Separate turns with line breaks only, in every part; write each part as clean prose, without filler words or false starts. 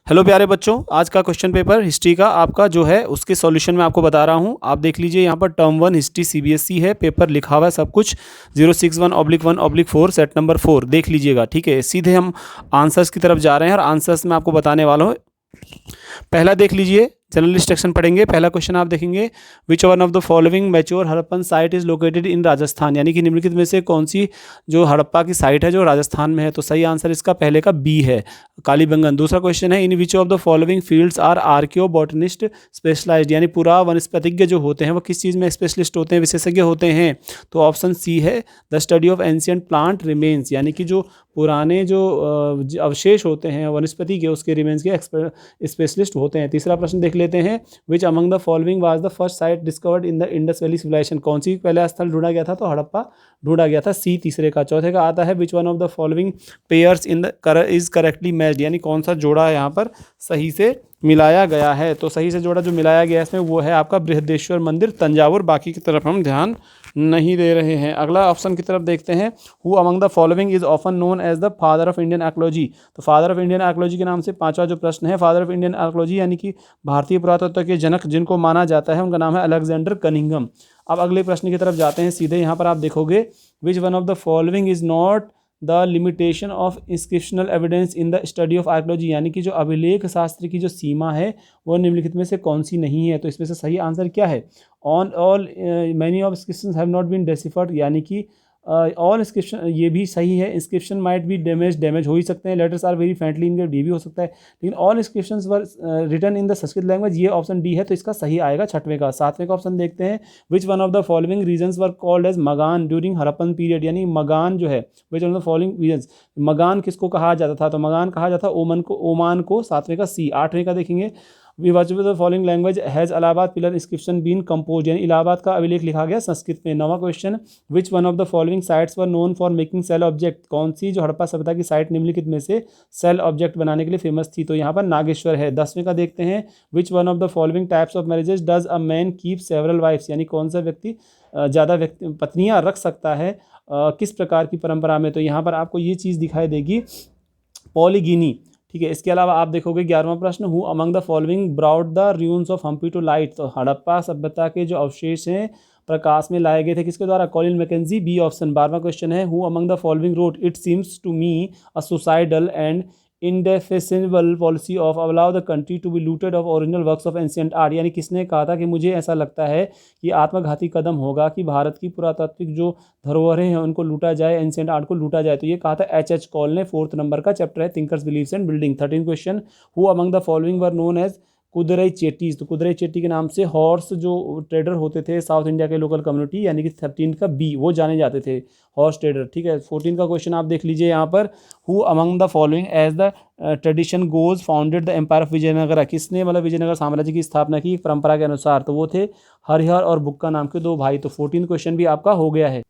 Hello प्यारे बच्चों, आज का क्वेश्चन पेपर हिस्ट्री का आपका जो है उसके सॉल्यूशन में आपको बता रहा हूँ। आप देख लीजिए, यहाँ पर टर्म 1 हिस्ट्री सीबीएसई है, पेपर लिखा हुआ है सब कुछ 061/1/4 सेट नंबर 4 देख लीजिएगा। ठीक है, सीधे हम आंसर्स की तरफ जा रहे हैं और आंसर्स में आपको बताने वाला हूँ। पहला देख लीजिए, जनरल इंस्ट्रक्शन पढ़ेंगे। पहला क्वेश्चन आप देखेंगे, विच one of the following mature Harappan site is located in Rajasthan, यानी कि निम्नलिखित में से कौन सी जो हड़प्पा की साइट है जो राजस्थान में है। तो सही आंसर इसका पहले का बी है, कालीबंगन। दूसरा क्वेश्चन है, in which of the following fields are archaeobotanist specialised, यानी पूरा वनस्पतिज्ञ जो होते हैं वो किस चीज़ में स्पेशलिस्ट होते हैं, विशेषज्ञ होते हैं। तो ऑप्शन सी है, the study of ancient plant remains, यानी कि जो पुराने जो अवशेष होते हैं वनस्पति के, उसके रिमेन्स के स्पेशलिस्ट होते हैं। तीसरा प्रश्न देख लेते हैं, which among the following was the first site discovered in the Indus valley civilisation, कौन सी पहला स्थल ढूंढा गया था। तो हड़प्पा ढूंढा गया था, सी तीसरे का। चौथे का आता है, which one of the following pairs in the is correctly matched, यानी कौन सा जोड़ा यहाँ पर सही से मिलाया गया है। तो सही से जोड़ा जो मिलाया गया है इसमें वो है आपका बृहदेश्वर मंदिर तंजावुर, बाकी की तरफ हम ध्यान नहीं दे रहे हैं। अगला ऑप्शन की तरफ देखते हैं, who among the following is often known as the father of Indian archaeology. तो फादर ऑफ इंडियन आर्कियोलॉजी के नाम से पांचवा जो प्रश्न है, फादर ऑफ इंडियन आर्कियोलॉजी यानी कि भारतीय पुरातत्व के जनक जिनको माना जाता है, उनका नाम है अलेक्जेंडर कनिंघम। अब अगले प्रश्न की तरफ जाते हैं सीधे। यहाँ पर आप देखोगे, विच one of the following is not the limitation of inscriptional evidence in the study of archaeology, यानी कि जो अभिलेख शास्त्र की जो सीमा है वो निम्नलिखित में से कौन सी नहीं है। तो इसमें से सही आंसर क्या है, on all many of inscriptions have not been deciphered, यानी कि ऑल इंस्क्रिप्शन, ये भी सही है। इंस्क्रिप्शन माइट बी डैमेज हो ही सकते हैं, लेटर्स आर वेरी फ्रेंडली इनके डी भी हो सकता है, लेकिन all inscriptions were written in the Sanskrit language, ये ऑप्शन डी है। तो इसका सही आएगा छठवें का। सातवें का ऑप्शन देखते हैं, which one of the following regions were called as Magan during Harappan period, यानी मगान जो है, which one of the following regions, Magan किसको कहा जाता था। तो मगान कहा जाता ओमान को। सातवें का सी। आठवें का देखेंगे, which of the following language has Allahabad pillar inscription been compose, यानी इलाहाबाद का अभिलेख लिखा गया संस्कृत में। नवा question, which one of the following sites were known for making shell object, कौन सी जो हड़प्पा सभ्यता की साइट निम्नलिखित में से सेल ऑब्जेक्ट बनाने के लिए फेमस थी। तो यहाँ पर नागेश्वर है। 10वें का देखते हैं, which one of the following types of marriages does a man keep several wives, यानी कौन सा व्यक्ति ज़्यादा पत्नियाँ रख सकता है किस प्रकार की परंपरा में। तो यहाँ पर आपको ये चीज़ दिखाई देगी, पॉलीगिनी। ठीक है, इसके अलावा आप देखोगे 11वां प्रश्न, who among the following brought the ruins of Hampi to light. तो हड़प्पा सभ्यता के जो अवशेष हैं प्रकाश में लाए गए थे किसके द्वारा, कॉलिन मैकेंजी, बी ऑप्शन। 12वां क्वेश्चन है, who among the following wrote it seems to me a suicidal and indefensible policy of allow the country to be looted of original works of ancient art, यानी किसने कहा था कि मुझे ऐसा लगता है कि आत्मघाती कदम होगा कि भारत की पुरातात्विक जो धरोहरें हैं उनको लूटा जाए, एंशियंट आर्ट को लूटा जाए। तो ये कहा था एच कॉल ने। 4th नंबर का चैप्टर है thinkers believes and building. 13 question, who among the following were known as Kudirai chetties. तो कुदरई चेटी के नाम से हॉर्स जो ट्रेडर होते थे साउथ इंडिया के लोकल कम्युनिटी, यानी कि 13 का बी, वो जाने जाते थे हॉर्स ट्रेडर। ठीक है, 14 का क्वेश्चन आप देख लीजिए यहाँ पर, who among the following as the tradition goes founded the empire of Vijayanagar, किसने मतलब विजयनगर साम्राज्य की स्थापना की परंपरा के अनुसार। तो वो थे हरिहर और बुक्का नाम के दो भाई। तो 14 क्वेश्चन भी आपका हो गया है।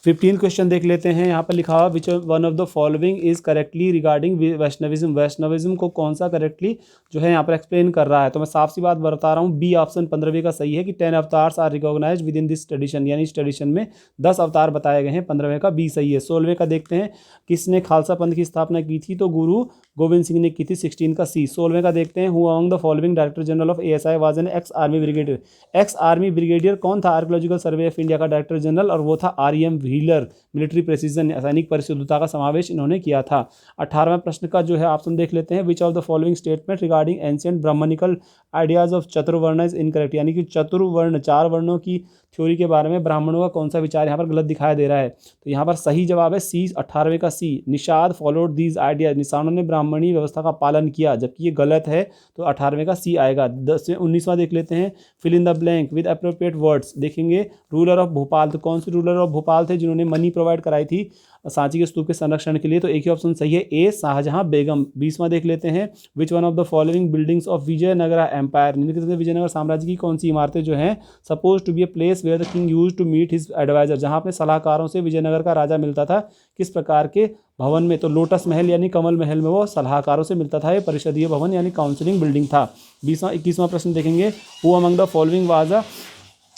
15 क्वेश्चन देख लेते हैं। यहाँ पर लिखा हुआ, विच one of the following is correctly regarding Vaishnavism, Vaishnavism को कौन सा करेक्टली जो है यहाँ पर एक्सप्लेन कर रहा है। तो मैं साफ सी बात बता रहा हूँ, बी ऑप्शन 15वें का सही है कि 10 avatars are recognise within this tradition, यानी इस ट्रेडिशन में 10 अवतार बताए गए हैं। 15वें का बी सही है। 16वें का देखते हैं, किसने खालसा पंथ की स्थापना की थी। तो गुरु गोविंद सिंह ने की थी। 16 का सी। 16वें का देखते हैं, who among the following director general of ASI was an ex army brigadier. Ex army brigadier कौन था, आर्कियोलॉजिकल सर्वे ऑफ इंडिया का डायरेक्टर जनरल, और वो था REM व्हीलर। मिलिट्री प्रेसिजन, सैनिक परिशुद्धता का समावेश इन्होंने किया था। 18वें प्रश्न का जो है ऑप्शन देख लेते हैं, which of the following statement regarding ancient Brahmanical ideas of chaturvarna is incorrect, यानी कि चतुर्वर्ण 4 वर्णों की थ्योरी के बारे में ब्राह्मणों का कौन सा विचार यहाँ पर गलत दिखाई दे रहा है। तो यहाँ पर सही जवाब है सी, 18वें का सी। निषाद फॉलोड दीज आइडियाज, निषादों ने ब्राह्मणी व्यवस्था का पालन किया, जबकि ये गलत है। तो 18वें का सी आएगा। 19वां देख लेते हैं, fill in the blank with appropriate words. देखेंगे, रूलर ऑफ भोपाल, तो कौन से रूलर ऑफ भोपाल थे जिन्होंने मनी प्रोवाइड कराई थी सांची के स्तूप के संरक्षण के लिए। तो एक ही ऑप्शन सही है, ए शाहजहां बेगम। 20वां देख लेते हैं, which one of the following buildings of Vijayanagar empire, Vijayanagar साम्राज्य की कौन सी इमारतें जो हैं suppose to be a place where the king use to meet his adviser, जहां अपने सलाहकारों से विजयनगर का राजा मिलता था, किस प्रकार के भवन में। तो लोटस महल यानी कमल महल में वो सलाहकारों से मिलता था। ये परिषदीय भवन यानी काउंसिलिंग बिल्डिंग था। 21वां प्रश्न देखेंगे, who among the following was a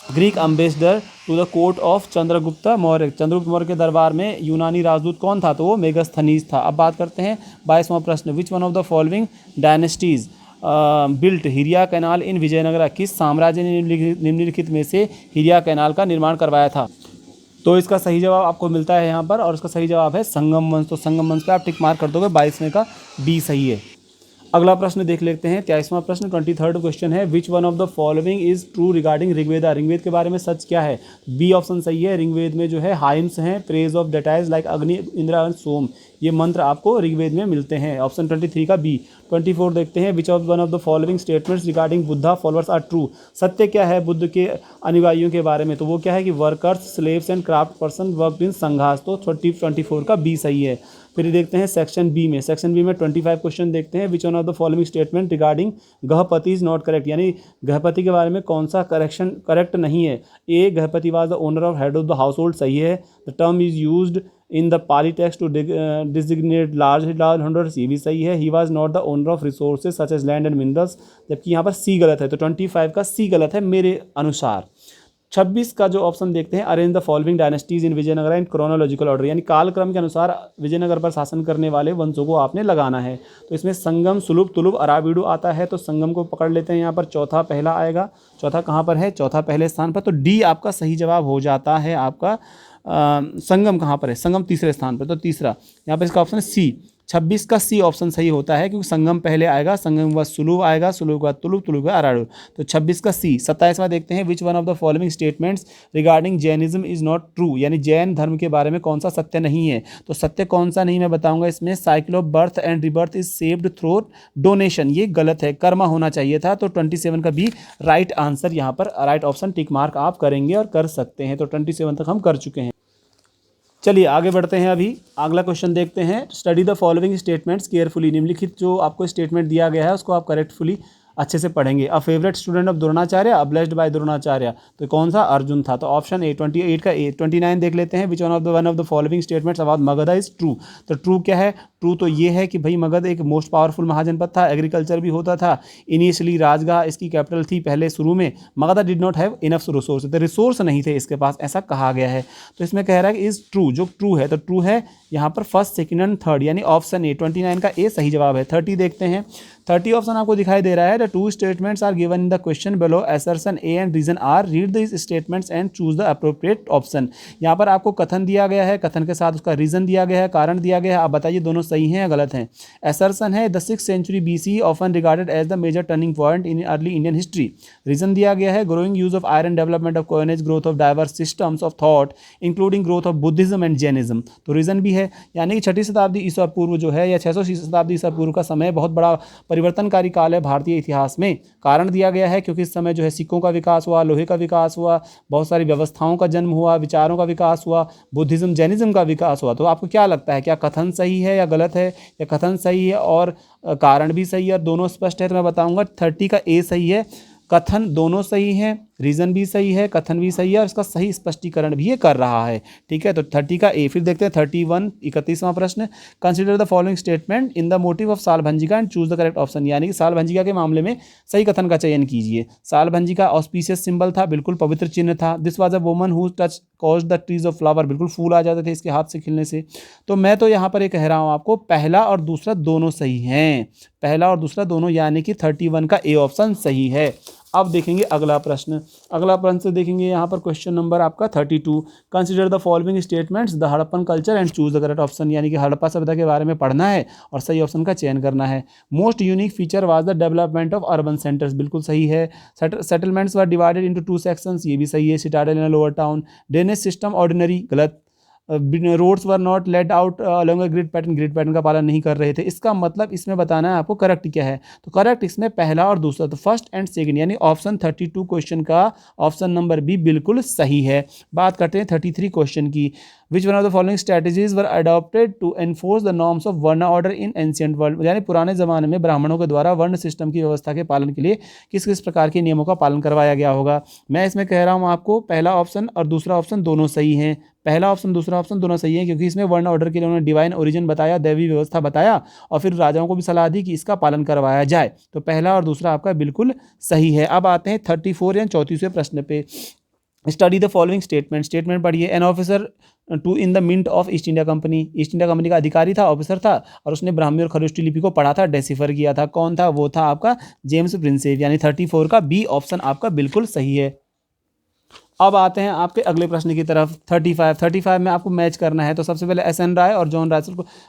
Greek ambassador to the court of Chandragupta Maurya, Chandragupta Maurya के दरबार में यूनानी राजदूत कौन था? तो वो मेगास्थनीज था। अब बात करते हैं 22वां प्रश्न, which one of the following dynasties built Hiriya canal in Vijayanagara, किस साम्राज्य ने निम्नलिखित में से हिरिया कैनाल का निर्माण करवाया था? तो इसका सही जवाब आपको मिलता है यहाँ पर, और इसका सही जवाब है संगम वंश। तो संगम वंश पे आप टिक मार्क कर दोगे, 22वें का बी सही है। अगला प्रश्न देख लेते हैं, 23वां प्रश्न, 23rd क्वेश्चन है, which one of the following is true regarding Rigveda, Rigveda के बारे में सच क्या है? बी ऑप्शन सही है। ऋग्वेद में जो है हाइम्स हैं, प्रेज ऑफ डेटाइज लाइक अग्नि, इंद्र एंड सोम, ये मंत्र आपको ऋग्वेद में मिलते हैं। ऑप्शन 23 का बी। 24 देखते हैं, which of one of the following statements regarding Buddha followers are true, सत्य क्या है बुद्ध के अनुयायियों के बारे में? तो वो क्या है कि workers, slaves and craft person work in sanghas, तो 24 का बी सही है। फिर देखते हैं सेक्शन बी में, सेक्शन बी में 25 क्वेश्चन देखते हैं, which one of the following statement regarding gahapati is not correct, यानी गहपति के बारे में कौन सा करेक्ट नहीं है? A, gahapati was the owner of head of the household, सही है। The term is used in the Pali text to designate large holders, ये भी सही है। He was not the owner of resources such as land and minerals, जबकि यहाँ पर सी गलत है, तो 25 का सी गलत है मेरे अनुसार। 26 का जो ऑप्शन देखते हैं, arrange the following dynasties in Vijayanagar in chronological order, यानी कालक्रम के अनुसार विजयनगर पर शासन करने वाले वंशों को आपने लगाना है। तो इसमें संगम, सुलुभ, तुलुभ, अराबिडु आता है, तो संगम को पकड़ लेते हैं। यहाँ पर चौथा पहला आएगा, चौथा कहाँ पर है? चौथा पहले स्थान पर, तो डी आपका सही जवाब हो जाता है आपका। संगम कहाँ पर है? संगम तीसरे स्थान पर, तो तीसरा यहाँ पर इसका ऑप्शन है सी। 26 का सी ऑप्शन सही होता है, क्योंकि संगम पहले आएगा, संगम के बाद सुलुभ आएगा, सुलुभ के बाद तुलुभ, तुलुभ के बाद अराडु, तो 26 का सी। 27वां देखते हैं, which one of the following statements regarding Jainism is not true, यानी जैन धर्म के बारे में कौन सा सत्य नहीं है? तो सत्य कौन सा नहीं मैं बताऊंगा इसमें। Cycle of birth and rebirth is saved through donation, ये गलत है, कर्मा होना चाहिए था। तो 27 का भी राइट आंसर, यहाँ पर राइट ऑप्शन टिक मार्क आप करेंगे और कर सकते हैं। तो 27 तक हम कर चुके हैं। चलिए आगे बढ़ते हैं। अभी अगला क्वेश्चन देखते हैं, study the following statements carefully, निम्नलिखित जो आपको स्टेटमेंट दिया गया है उसको आप करेक्टफुली अच्छे से पढ़ेंगे। A favourite student of Dronacharya, a blessed by Dronacharya, तो कौन सा? अर्जुन था। तो ऑप्शन ए। 28 का ए। 29 देख लेते हैं, which one of the following statements about Magadh is true, तो ट्रू क्या है? ट्रू तो ये है कि भाई मगध एक मोस्ट पावरफुल महाजनपद था, एग्रीकल्चर भी होता था, इनिशियली राजगाह इसकी कैपिटल थी पहले शुरू में। Magadh did not have enough resource, तो रिसोर्स नहीं थे इसके पास, ऐसा कहा गया है। तो इसमें कह रहा है कि इज ट्रू, जो ट्रू है तो ट्रू है यहाँ पर फर्स्ट, सेकंड एंड थर्ड, यानी ऑप्शन ए। 29 का ए सही जवाब है। 30 देखते हैं, 30 ऑप्शन आपको दिखाई दे रहा है, the two statements are given in the question below, assertion A and reason R, read this statements and choose the appropriate option. यहाँ पर आपको कथन दिया गया है, कथन के साथ उसका रीजन दिया गया है, कारण दिया गया है, आप बताइए दोनों सही हैं या गलत हैं। असर्शन है, the 6th century BC often regarded as the major turning point in early Indian history. Reason दिया गया है, growing use of iron, development of coinage, growth of diverse systems of thought including growth of Buddhism and Jainism, तो reason भी है। यानी कि 6ठी शताब्दी ईसा पूर्व जो है, या 600 शताब्दी ईसा पूर्व का समय बहुत बड़ा परिवर्तनकारी काल है भारतीय इतिहास में। कारण दिया गया है क्योंकि इस समय जो है सिक्कों का विकास हुआ, लोहे का विकास हुआ, बहुत सारी व्यवस्थाओं का जन्म हुआ, विचारों का विकास हुआ, बुद्धिज्म जैनिज्म का विकास हुआ। तो आपको क्या लगता है, क्या कथन सही है या गलत है, या कथन सही है और कारण भी सही है और दोनों स्पष्ट है? तो मैं बताऊंगा 30 का ए सही है, कथन दोनों सही हैं, रीजन भी सही है, कथन भी सही है और इसका सही स्पष्टीकरण भी ये कर रहा है। ठीक है, तो 30 का ए। फिर देखते हैं 31, 31वां प्रश्न, consider the following statement in the motive of salabhanjika and choose the correct option, यानी कि सालभंजिका के मामले में सही कथन का चयन कीजिए। सालभंजिका ऑस्पिशियस सिंबल था, बिल्कुल पवित्र चिन्ह था। This was a woman who touch cause the trees of flower, बिल्कुल फूल आ जाते थे इसके हाथ से खिलने से। तो मैं तो यहाँ पर ये कह रहा हूँ आपको, पहला और दूसरा दोनों सही हैं, पहला और दूसरा दोनों, यानी कि 31 का ए ऑप्शन सही है। अब देखेंगे अगला प्रश्न, अगला प्रश्न देखेंगे यहाँ पर क्वेश्चन नंबर आपका 32, consider the following statements the Harappan culture and choose the correct option, यानी कि हड़प्पा सभ्यता के बारे में पढ़ना है और सही ऑप्शन का चयन करना है। Most unique feature was the development of urban centres, बिल्कुल सही है। Settlements were divided into 2 sections, ये भी सही है। Citadel and lower town, drainage system ordinary, गलत। Roads were not laid out along a grid pattern, grid pattern का पालन नहीं कर रहे थे। इसका मतलब इसमें बताना है आपको करेक्ट क्या है, तो करेक्ट इसमें पहला और दूसरा, तो फर्स्ट एंड सेकंड, यानी ऑप्शन 32 क्वेश्चन का ऑप्शन नंबर बी बिल्कुल सही है। बात करते हैं 33 क्वेश्चन की, which one of the following strategies were adopted to enforce the norms of varna order in ancient world, यानी पुराने ज़माने में ब्राह्मणों के द्वारा वर्ण सिस्टम की व्यवस्था के पालन के लिए किस किस प्रकार के नियमों का पालन करवाया गया होगा। मैं इसमें कह रहा हूँ आपको, पहला ऑप्शन और दूसरा ऑप्शन दोनों सही हैं, पहला ऑप्शन दूसरा ऑप्शन दोनों सही है, क्योंकि इसमें वर्ण ऑर्डर के लिए उन्होंने डिवाइन ओरिजिन बताया, दैवी व्यवस्था बताया और फिर राजाओं को भी सलाह दी कि इसका पालन करवाया जाए। तो पहला और दूसरा आपका बिल्कुल सही है। अब आते हैं 34 या 34वें प्रश्न पे, study the following statement, statement पढ़िए। An officer to in the mint of East India Company, East India Company का अधिकारी था, ऑफिसर था, और उसने ब्राह्मी और खरोष्टी लिपि को पढ़ा था, डेसिफर किया था। कौन था? वो था आपका जेम्स प्रिंसेप, यानी 34 का बी ऑप्शन आपका बिल्कुल सही है। अब आते हैं आपके अगले प्रश्न की तरफ। 35 में आपको मैच करना है, तो सबसे पहले एस एन राय और जॉन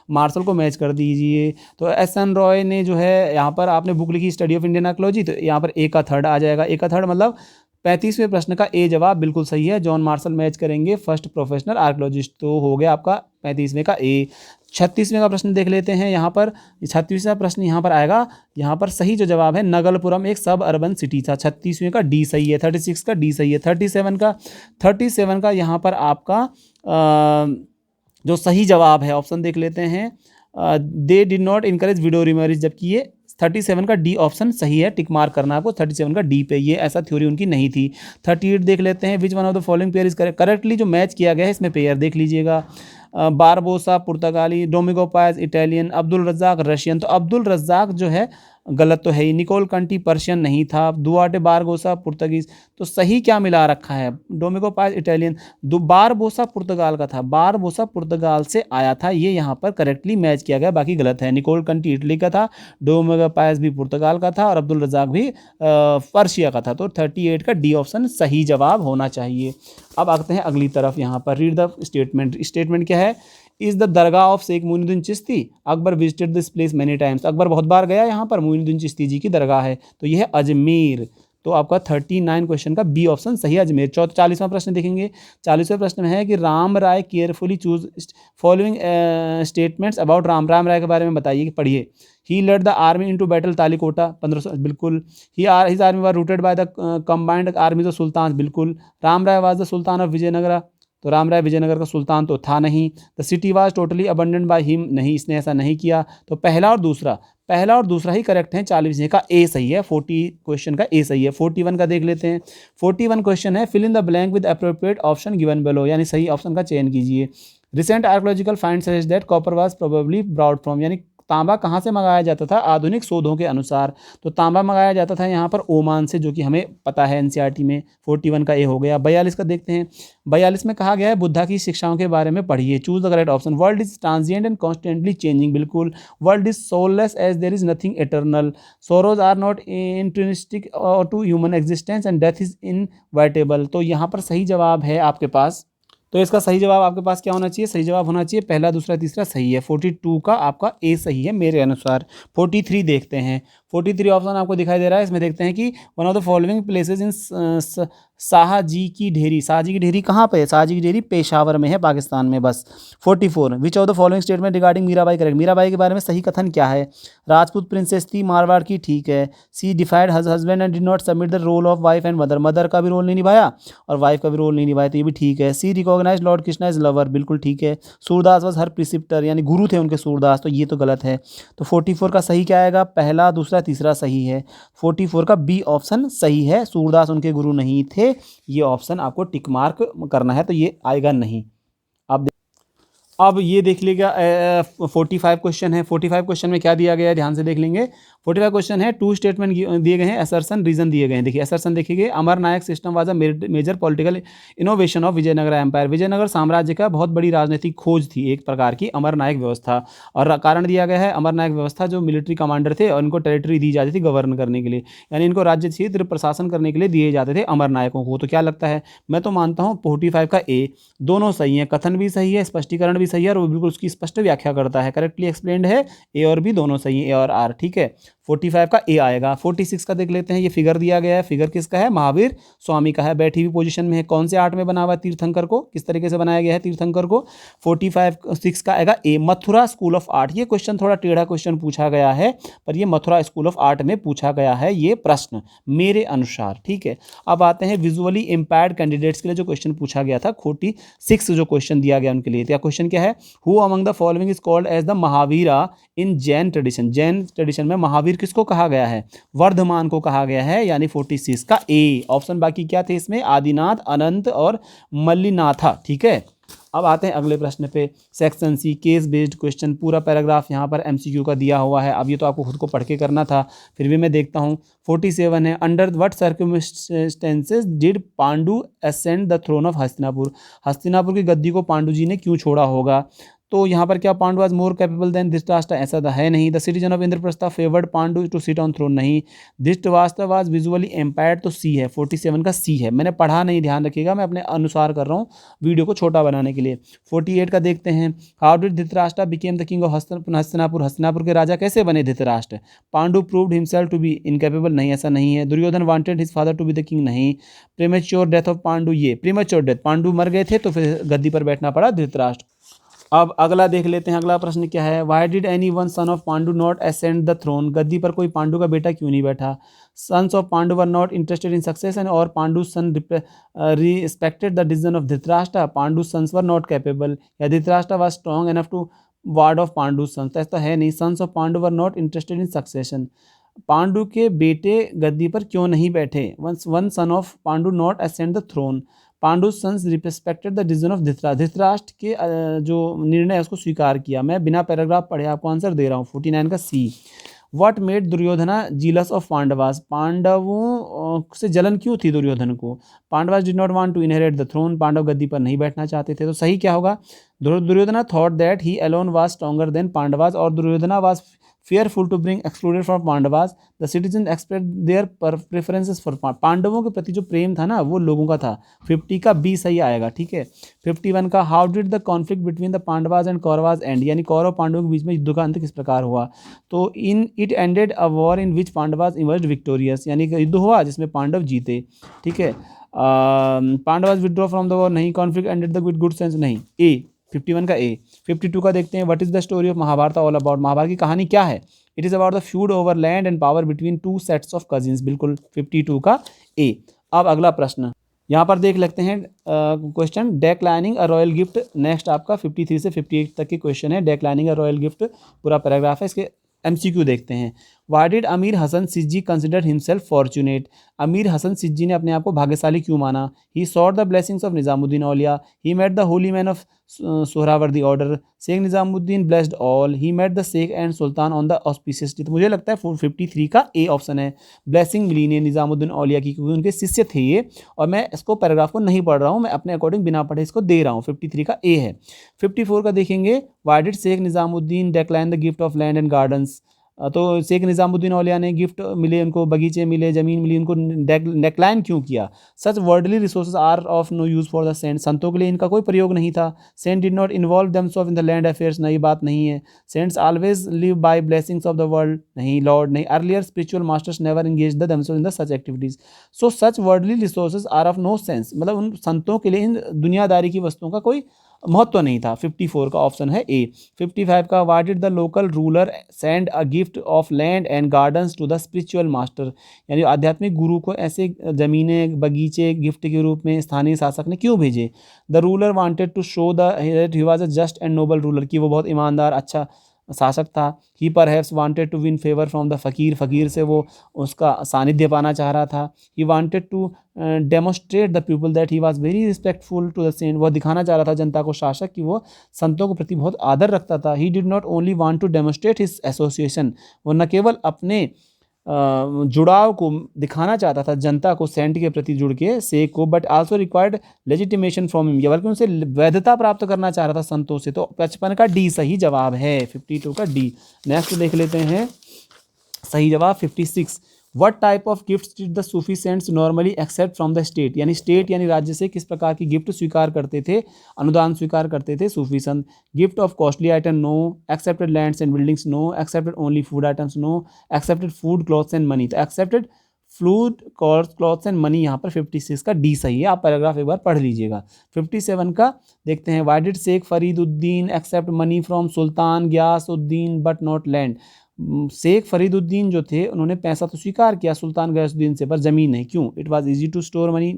मार्शल को मैच कर दीजिए। तो एस एन रॉय ने जो है यहाँ पर आपने बुक लिखी स्टडी ऑफ इंडियन आर्कियोलॉजी, तो यहाँ पर ए का थर्ड आ जाएगा। ए का थर्ड मतलब 35वें प्रश्न का ए जवाब बिल्कुल सही है। जॉन मार्शल मैच करेंगे फर्स्ट प्रोफेशनल आर्कियोलॉजिस्ट, तो हो गया आपका 35वें का ए। 36वें का प्रश्न देख लेते हैं। यहाँ पर 36वां प्रश्न यहाँ पर आएगा। यहाँ पर सही जो जवाब है, नगलपुरम एक सब अर्बन सिटी था। 36वें का डी सही है। 36 का डी सही है। 37 का यहाँ पर आपका जो सही जवाब है, ऑप्शन देख लेते हैं। They did not encourage window remarriage, जबकि ये 37 का डी ऑप्शन सही है। टिक मार्क करना आपको 37 का डी पे, ये ऐसा थ्योरी उनकी नहीं थी। 38 देख लेते हैं। Which one of the following pair is correctly जो मैच किया गया है, इसमें पेयर देख लीजिएगा। बारबोसा पुर्तगाली, डोमिगो पायस इटालियन, अब्दुल रज्जाक रशियन। तो अब्दुल रज्जाक जो है गलत तो है ही। निकोल कंटी पर्शियन नहीं था। दुआर्टे बारबोसा पुर्तगीज, तो सही क्या मिला रखा है? डोमिगो पायस इटालियन, बारबोसा पुर्तगाल का था, बारबोसा पुर्तगाल से आया था, ये यहाँ पर करेक्टली मैच किया गया, बाकी गलत है। निकोल कंटी इटली का था, डोमिगो पायस भी पुर्तगाल का था, और अब्दुल रज्जाक भी पर्शिया का था। तो 38 का डी ऑप्शन सही जवाब होना चाहिए। अब आते हैं अगली तरफ। यहाँ पर रीड द स्टेटमेंट। स्टेटमेंट क्या है? Is the dargah of Sheikh Moinuddin Chishti, Akbar visited this place many times. Akbar बहुत बार गया यहाँ पर, मोइनुद्दीन चिश्ती जी की दरगाह है, तो यह है अजमेर। तो आपका 39 क्वेश्चन का बी ऑप्शन सही है, अजमेर। 40वां प्रश्न देखेंगे। 40वें प्रश्न में है कि Ram Raya carefully choose following statements about Ram Raya के बारे में बताइए, कि पढ़िए। He led the army into battle Talikota 1500, बिल्कुल। His army was routed by the combined armies of sultan, बिल्कुल। Ram Raya was the sultan of Vijayanagara, तो राम राय विजयनगर का सुल्तान तो था नहीं। The city was totally abandoned by him, नहीं, इसने ऐसा नहीं किया। तो पहला और दूसरा ही करेक्ट है। 40वें का ए सही है। 40 क्वेश्चन का ए सही है। 41 का देख लेते हैं। 41 क्वेश्चन है, fill in the blank with appropriate option given below, यानी सही ऑप्शन का चयन कीजिए। Recent archaeological find suggest that copper was probably brought from, यानी तांबा कहाँ से मंगाया जाता था आधुनिक शोधों के अनुसार? तो तांबा मंगाया जाता था यहाँ पर ओमान से, जो कि हमें पता है एनसीईआरटी में। 41 का ए हो गया। 42 का देखते हैं। 42 में कहा गया है बुद्धा की शिक्षाओं के बारे में पढ़िए। Choose the correct option. World is transient and constantly changing, बिल्कुल। World is soulless as there is nothing eternal. Sorrows are not intrinsic to human existence and death is inevitable. तो यहाँ पर सही जवाब है आपके पास। तो इसका सही जवाब आपके पास क्या होना चाहिए? सही जवाब होना चाहिए पहला, दूसरा, तीसरा सही है। 42 का आपका ए सही है मेरे अनुसार। 43 देखते हैं। 43 ऑप्शन आपको दिखाई दे रहा है। इसमें देखते हैं कि one of the following places in Shahji ki Dheri. Shahaji ki ढेरी कहाँ पे है? शाहजी की ढेरी पेशावर में है, पाकिस्तान में, बस। 44 विच of the following statement regarding Mirabai correct. Mirabai के बारे में सही कथन क्या है? राजपूत प्रिंसेस थी, मारवाड़ की, ठीक है। She defied husband and did not submit the role of wife and mother, mother का भी रोल नहीं निभाया और वाइफ का भी रोल नहीं निभाया, तो ये भी ठीक है। She recognise lord Krishna is lover, बिल्कुल ठीक है। सूरदास वॉज हर प्रिसिप्टर, यानी गुरु थे उनके सूरदास, तो ये तो गलत है। तो 44 का सही क्या आएगा? पहला, दूसरा, तीसरा सही है। 44 का बी ऑप्शन सही है। सूरदास उनके गुरु नहीं थे, ये ऑप्शन आपको टिक मार्क करना है, तो ये आएगा नहीं। अब ये देख लीजिएगा 45 क्वेश्चन है। 45 क्वेश्चन में क्या दिया गया है, ध्यान से देख लेंगे। 45 क्वेश्चन है, 2 स्टेटमेंट दिए गए हैं, असर्शन रीजन दिए गए हैं। देखिए असर्शन देखिए, amara nayaka system was a major political innovation of Vijayanagar empire. Vijayanagar साम्राज्य का बहुत बड़ी राजनीतिक खोज थी एक प्रकार की अमर नायक व्यवस्था। और कारण दिया गया है अमर नायक व्यवस्था, जो मिलिट्री कमांडर थे और इनको टेरिटरी दी जाती थी गवर्न करने के लिए, यानी इनको राज्य क्षेत्र प्रशासन करने के लिए दिए जाते थे अमर नायकों को। तो क्या लगता है? मैं तो मानता हूँ 45 का ए, दोनों सही है, कथन भी सही है, स्पष्टीकरण भी सही है, और वो बिल्कुल उसकी स्पष्ट व्याख्या करता है, करेक्टली एक्सप्लेन्ड है। ए और बी दोनों सही है, ए और आर, ठीक है। 45 का ए आएगा। 46 का देख लेते हैं। ये फिगर दिया गया है, फिगर किसका है? महावीर स्वामी का है, बैठी हुई पोजीशन में है। कौन से आर्ट में बना हुआ है तीर्थंकर को? किस तरीके से बनाया गया है तीर्थंकर को? 45 का आएगा ए, मथुरा स्कूल ऑफ आर्ट। ये क्वेश्चन थोड़ा टेढ़ा क्वेश्चन पूछा गया है, पर ये मथुरा स्कूल ऑफ आर्ट में पूछा गया है ये प्रश्न मेरे अनुसार, ठीक है। अब आते हैं विजुअली इम्पेयर्ड कैंडिडेट्स के लिए जो क्वेश्चन पूछा गया था। 46 जो क्वेश्चन दिया गया उनके लिए, क्या क्वेश्चन क्या है? Who among the following is called as the Mahavira in Jain tradition. Jain tradition में महावीर किसको कहा गया है? वर्धमान को कहा गया है, यानी 46 का ए ऑप्शन। बाकी क्या थे इसमें? आदिनाथ, अनंत और मल्लिनाथा, ठीक है। अब आते हैं अगले प्रश्न पे। Section C, case based question. पूरा पैराग्राफ यहाँ पर एमसीक्यू का दिया हुआ है। अब ये तो आपको खुद को पढ़ के करना था, फिर भी मैं देखता हूँ। 47 है, under what circumstances did Pandu ascend the throne of Hastinapur. Hastinapur की गद्दी को पांडु जी ने क्यों छोड़ा होगा? तो यहाँ पर क्या Pandu was more capable than Dhritarashtra? ऐसा तो है नहीं। The citizen of Indraprastha favoured Pandu to sit on throne, नहीं। धृतराष्ट्र वाज विजुअली एम्पायर्ड, तो सी है, 47 का सी है। मैंने पढ़ा नहीं, ध्यान रखिएगा, मैं अपने अनुसार कर रहा हूँ वीडियो को छोटा बनाने के लिए। 48 का देखते हैं। How did Dhritarashtra became the king of Hastinapur. Hastinapur के राजा कैसे बने Dhritarashtra? Pandu proved himself to be incapable, नहीं, ऐसा नहीं है। Duryodhan wanted his father to be the king, नहीं। प्रीमेच्योर डेथ ऑफ पांडु, ये प्रीमेच्योर डेथ, पांडु मर गए थे तो फिर गद्दी पर बैठना पड़ा धृतराष्ट्र। अब अगला देख लेते हैं, अगला प्रश्न क्या है। Why did any one son of Pandu not ascend the throne. गद्दी पर कोई पांडु का बेटा क्यों नहीं बैठा? Sons of Pandu were not interested in succession, और Pandu son respected the decision of Dhritarashtra. Pandu sons were not capable, या Dhritarashtra was strong enough to ward off Pandu sons. ऐसा है नहीं। Sons of Pandu were not interested in succession. Pandu के बेटे गद्दी पर क्यों नहीं बैठे? One son of Pandu not ascend the throne. Pandu sons respected the decision of Dhritarashtra. Dhritarashtra के जो निर्णय है उसको स्वीकार किया। मैं बिना पैराग्राफ पढ़े आपको आंसर दे रहा हूँ। 49 का C. What made Duryodhana jealous of Pandavas. पांडवों से जलन क्यों थी दुर्योधन को? Pandavas did not want to inherit the throne. Pandava गद्दी पर नहीं बैठना चाहते थे। तो सही क्या होगा? Duryodhana thought that he alone was stronger than Pandavas, और Duryodhana was fearful to bring excluded from Pandavas. The citizen express their preferences for. पांडवों के प्रति जो प्रेम था ना वो लोगों का था। 50 का बी सही आएगा, ठीक है। 51 का how did the conflict between the Pandavas and Kauravas and, यानी कौरव पांडवों के बीच में युद्ध का अंत किस प्रकार हुआ? तो in it ended a war in which Pandavas emerged victorious, यानी कि युद्ध हुआ जिसमें पांडव जीते, ठीक है। Pandavas withdraw from the war, नहीं। Conflict ended the with good sense, नहीं। ए 51 का ए। 52 का देखते हैं। What is the story of Mahabharata all about. Mahabharata की कहानी क्या है? It is about the feud over land and power between two sets of cousins, बिल्कुल 52 का ए। अब अगला प्रश्न यहाँ पर देख लेते हैं question. Declining a royal gift. Next आपका 53 से 58 तक के क्वेश्चन है। डेक्लाइनिंग अ रॉयल गिफ्ट पूरा पैराग्राफ है। इसके एमसीक्यू देखते हैं। Why did Amir Hasan Sijzi consider himself fortunate. Amir Hasan सिज्जी ने अपने आप को भाग्यशाली क्यों माना? He sought the blessings of Nizamuddin Auliya. He met the holy man of Suhrawardi order. Sheikh Nizamuddin blessed all. He met the sheikh and sultan on the auspicious day. तो मुझे लगता है 53 का ए ऑप्शन है। ब्लेसिंग मिली ने निजामुद्दीन औलिया की, क्योंकि उनके शिष्य थे ये। और मैं इसको पैराग्राफ को नहीं पढ़ रहा हूँ, मैं अपने अकॉर्डिंग बिना पढ़े इसको दे रहा हूँ। 53 का ए है। 54 का देखेंगे। Why did Sheikh Nizamuddin decline the gift of land and gardens. तो शेख निजामुद्दीन औलिया ने गिफ्ट मिले उनको, बगीचे मिले, ज़मीन मिली उनको, डेक्लाइन क्यों किया? Such worldly resources are of no use for the saint. संतों के लिए इनका कोई प्रयोग नहीं था। Saint did not involve themselves in the land affairs, नई बात नहीं है। Saints always live by blessings of the world, नहीं। लॉर्ड, नहीं। Earlier spiritual masters never engage the themselves in the such activities. So such worldly resources are of no sense, मतलब उन संतों के लिए इन दुनियादारी की वस्तुओं का कोई महत्व नहीं था। 54 का ऑप्शन है ए। 55 का why did the local ruler send a gift of land and gardens to the spiritual master, यानी आध्यात्मिक गुरु को ऐसे ज़मीनें, बगीचे गिफ्ट के रूप में स्थानीय शासक ने क्यों भेजे? The ruler wanted to show the he was a just and noble ruler, कि वो बहुत ईमानदार अच्छा शासक था। He perhaps wanted to win favour from the फ़कीर, फ़कीर से वो उसका सानिध्य पाना चाह रहा था। He wanted to demonstrate the people that he was very respectful to the saint, वह दिखाना चाह रहा था जनता को, शासक, कि वो संतों के प्रति बहुत आदर रखता था। He did not only want to demonstrate his association, वो न केवल अपने जुड़ाव को दिखाना चाहता था जनता को सेंट के प्रति जुड़ के, शेख को, but also required legitimation from him, बल्कि उनसे वैधता प्राप्त करना चाह रहा था संतों से। तो 55 का डी सही जवाब है। 52 का डी। नेक्स्ट देख लेते हैं सही जवाब 56। What type of gifts did the Sufi saints normally accept from the state, यानी स्टेट यानी राज्य से किस प्रकार की गिफ्ट स्वीकार करते थे, अनुदान स्वीकार करते थे सूफी संत? Gift of costly item, no. Accepted lands and buildings, no. Accepted only food items, no. Accepted food, clothes and money, तो accepted food, clothes and money, यहाँ पर 56 का डी सही है। आप पैराग्राफ एक बार पढ़ लीजिएगा। 57 का देखते हैं। Why did Sheikh Fariduddin accept money from Sultan Ghiyasuddin but not land. Sheikh Fariduddin जो थे उन्होंने पैसा तो स्वीकार किया सुल्तान गयासुद्दीन से, पर ज़मीन नहीं, क्यों? It was easy to store money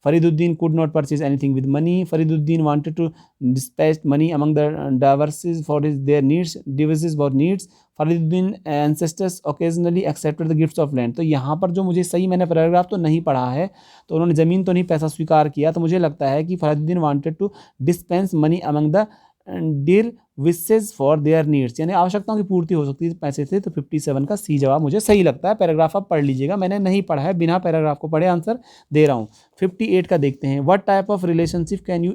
Fariduddin could not purchase anything with money, Fariduddin wanted to dispatch money among the divorces for his their needs, devices for needs, Fariduddin ancestors occasionally accepted the gifts of land. तो यहाँ पर जो मुझे सही, मैंने paragraph तो नहीं पढ़ा है, तो उन्होंने ज़मीन तो नहीं पैसा स्वीकार किया, तो मुझे लगता है कि Fariduddin wanted to dispense money among the dear wishes for their needs, यानी आवश्यकताओं की पूर्ति हो सकती है पैसे से। तो 57 का सी जवाब मुझे सही लगता है। पैराग्राफ आप पढ़ लीजिएगा, मैंने नहीं पढ़ा है, बिना पैराग्राफ को पढ़े आंसर दे रहा हूँ। 58 का देखते हैं, what type of relationship can you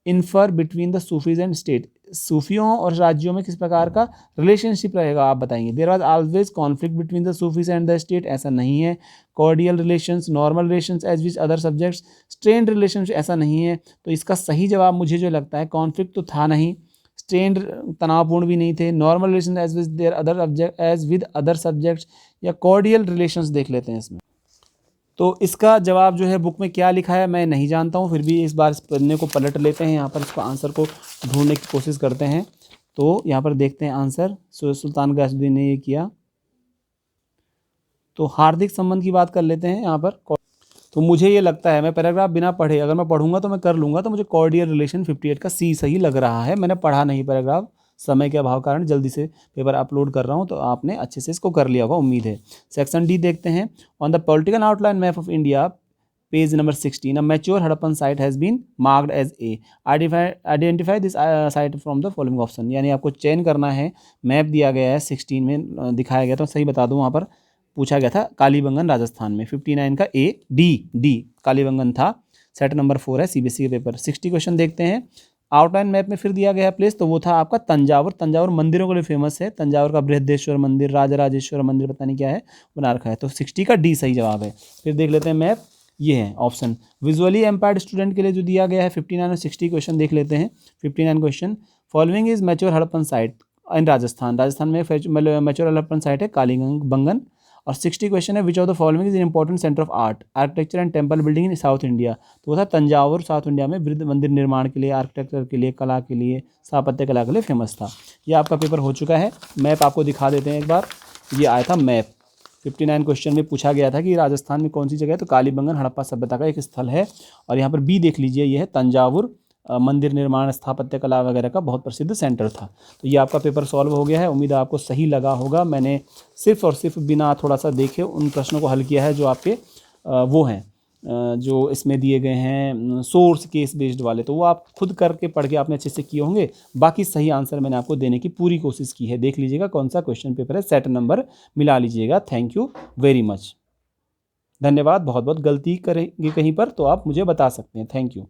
infer between the Sufis and state, सूफियों और राज्यों में किस प्रकार का रिलेशनशिप रहेगा आप बताएंगे। There was always conflict between the Sufis and the state, ऐसा नहीं है। Cordial relations, normal relations as which other subjects, strained relationship, ऐसा नहीं है। तो इसका सही जवाब मुझे जो लगता है, कॉन्फ्लिक्ट तो था नहीं, स्ट्रेन्ड तनावपूर्ण भी नहीं थे, normal relation as which there other subject as with other subjects, या कॉर्डियल रिलेशंस देख लेते हैं इसमें। तो इसका जवाब जो है बुक में क्या लिखा है मैं नहीं जानता हूँ, फिर भी इस बार इस पन्ने को पलट लेते हैं, यहाँ पर इसको आंसर को ढूंढने की कोशिश करते हैं। तो यहाँ पर देखते हैं आंसर, सुल्तान गयासुद्दीन ने ये किया। तो हार्दिक संबंध की बात कर लेते हैं यहाँ पर। तो मुझे ये लगता है, मैं पैराग्राफ बिना पढ़े, अगर मैं पढ़ूंगा तो मैं कर लूँगा, तो मुझे कॉर्डियल रिलेशन 58 का सी सही लग रहा है। मैंने पढ़ा नहीं पैराग्राफ, समय के अभाव कारण जल्दी से पेपर अपलोड कर रहा हूँ, तो आपने अच्छे से इसको कर लिया होगा उम्मीद है। सेक्शन डी देखते हैं, on the political outline map of India page number 16, a mature Harappan site has been marked as A, identify this site from the following option, यानी आपको चयन करना है। मैप दिया गया है 16 में दिखाया गया, तो सही बता दूँ, वहाँ पर पूछा गया था कालीबंगन राजस्थान में। 59 का ए, डी कालीबंगन था। सेट नंबर 4 है सीबीएसई के पेपर। 60 क्वेश्चन देखते हैं, आउटलाइन मैप में फिर दिया गया है प्लेस, तो वो था आपका तंजावुर। तंजावुर मंदिरों के लिए फेमस है, तंजावुर का बृहदेश्वर मंदिर, राजराजेश्वर मंदिर, पता नहीं क्या है, बना रखा है। तो 60 का डी सही जवाब है। फिर देख लेते हैं मैप, ये है ऑप्शन। विजुअली एम्पायर्ड स्टूडेंट के लिए जो दिया गया है 59 और 60 क्वेश्चन देख लेते हैं। 59 question, following is mature Harappan site in Rajasthan, Rajasthan में मैच्योर हड़प्पन साइट है कालीबंगन। और 60 क्वेश्चन है, विच of the following is in important centre of art, architecture and temple building in south India. तो वो था तंजावुर, साउथ इंडिया में वृद्ध मंदिर निर्माण के लिए, आर्किटेक्चर के लिए, कला के लिए, स्थापत्य कला के लिए फेमस था। ये आपका पेपर हो चुका है। मैप आपको दिखा देते हैं एक बार, ये आया था मैप। 59 क्वेश्चन में पूछा गया था कि राजस्थान में कौन सी जगह है, तो कालीबंगन हड़प्पा सभ्यता का एक स्थल है। और यहाँ पर बी देख लीजिए, ये है तंजावुर, मंदिर निर्माण, स्थापत्य कला वगैरह का बहुत प्रसिद्ध सेंटर था। तो ये आपका पेपर सॉल्व हो गया है, उम्मीद है आपको सही लगा होगा। मैंने सिर्फ और सिर्फ बिना थोड़ा सा देखे उन प्रश्नों को हल किया है जो आपके वो हैं, जो इसमें दिए गए हैं सोर्स केस बेस्ड वाले, तो वो आप खुद करके पढ़ के आपने अच्छे से किए होंगे। बाकी सही आंसर मैंने आपको देने की पूरी कोशिश की है। देख लीजिएगा कौन सा क्वेश्चन पेपर है, सेट नंबर मिला लीजिएगा। थैंक यू वेरी मच, धन्यवाद। बहुत बहुत गलती करेंगे कहीं पर तो आप मुझे बता सकते हैं। Thank you.